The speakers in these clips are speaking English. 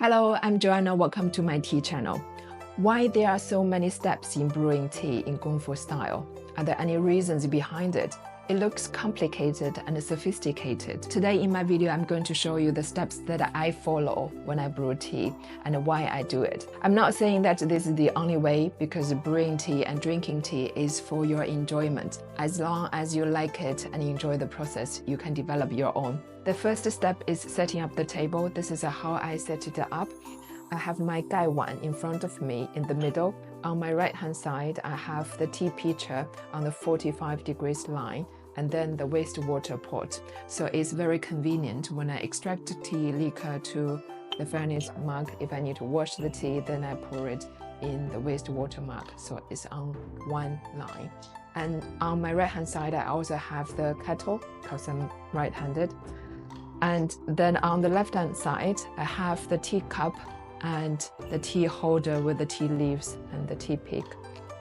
Hello, I'm Joanna. Welcome to my tea channel. Why there are so many steps in brewing tea in Gongfu style? Are there any reasons behind it? It looks complicated and sophisticated. Today in my video, I'm going to show you the steps that I follow when I brew tea and why I do it. I'm not saying that this is the only way, because brewing tea and drinking tea is for your enjoyment. As long as you like it and enjoy the process, you can develop your own. The first step is setting up the table. This is how I set it up. I have my gaiwan in front of me in the middle. On my right hand side, I have the tea pitcher on the 45 degrees line, and then the wastewater pot. So it's very convenient when I extract tea liquor to the furnace mug. If I need to wash the tea, then I pour it in the wastewater mug. So it's on one line. And on my right hand side, I also have the kettle because I'm right-handed. And then on the left-hand side, I have the teacup and the tea holder with the tea leaves and the tea pick.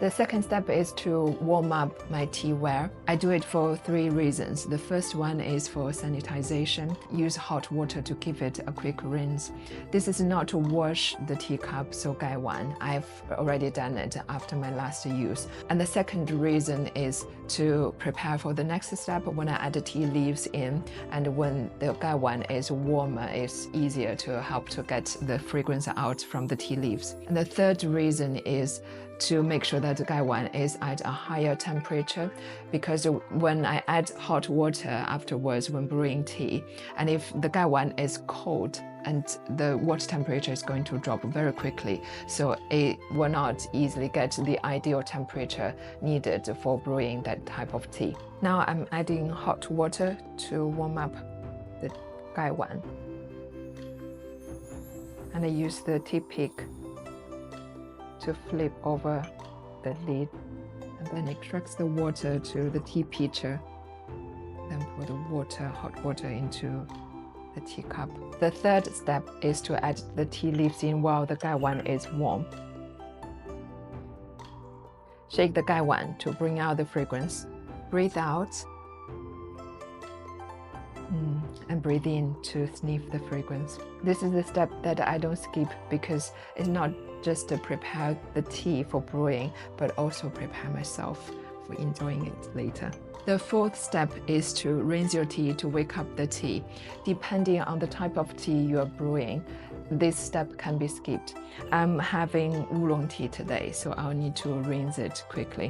The second step is to warm up my teaware. I do it for three reasons. The first one is for sanitization. Use hot water to give it a quick rinse. This is not to wash the teacup, so gaiwan. I've already done it after my last use. And the second reason is to prepare for the next step when I add the tea leaves in, and when the gaiwan is warmer, it's easier to help to get the fragrance out from the tea leaves. And the third reason is to make sure that the gaiwan is at a higher temperature, because when I add hot water afterwards when brewing tea, and if the gaiwan is cold, and the water temperature is going to drop very quickly, so it will not easily get the ideal temperature needed for brewing that type of tea. Now I'm adding hot water to warm up the gaiwan, and I use the tea pick to flip over the lid, and then extracts the water to the tea pitcher, then pour the hot water into the teacup. The third step is to add the tea leaves in while the gaiwan is warm. Shake the gaiwan to bring out the fragrance. Breathe out and breathe in to sniff the fragrance. This is the step that I don't skip, because it's not just to prepare the tea for brewing, but also prepare myself for enjoying it later. The fourth step is to rinse your tea to wake up the tea. Depending on the type of tea you are brewing, this step can be skipped. I'm having oolong tea today, so I'll need to rinse it quickly.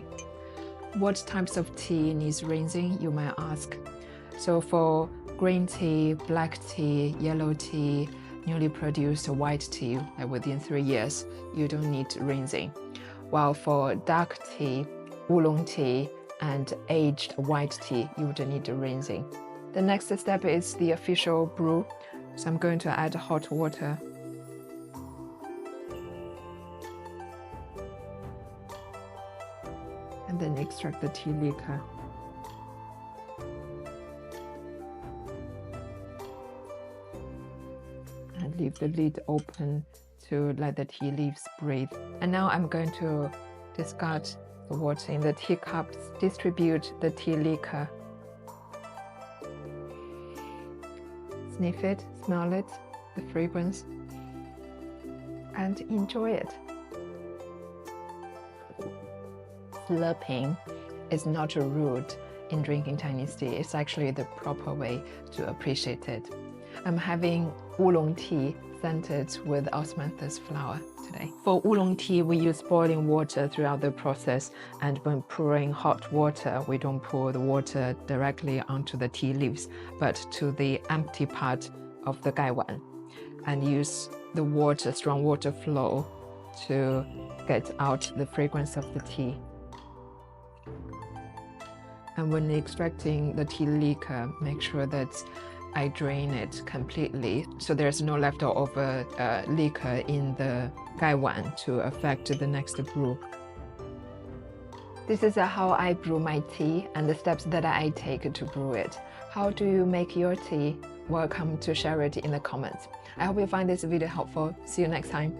What types of tea needs rinsing, you might ask? So for green tea, black tea, yellow tea, newly produced white tea, within 3 years, you don't need rinsing. While for dark tea, oolong tea, and aged white tea, you would need rinsing. The next step is the official brew. So I'm going to add hot water. And then extract the tea liquor. And leave the lid open to let the tea leaves breathe. And now I'm going to discard the water in the teacups, distribute the tea liquor. Sniff it, smell it, the fragrance, and enjoy it. Slurping is not rude in drinking Chinese tea. It's actually the proper way to appreciate it. I'm having oolong tea scented with osmanthus flower today. For oolong tea, we use boiling water throughout the process, and when pouring hot water, we don't pour the water directly onto the tea leaves, but to the empty part of the gaiwan, and use the water, strong water flow to get out the fragrance of the tea. And when extracting the tea liquor, make sure that I drain it completely, so there's no leftover liquor in the gaiwan to affect the next brew. This is how I brew my tea and the steps that I take to brew it. How do you make your tea? Welcome to share it in the comments. I hope you find this video helpful. See you next time.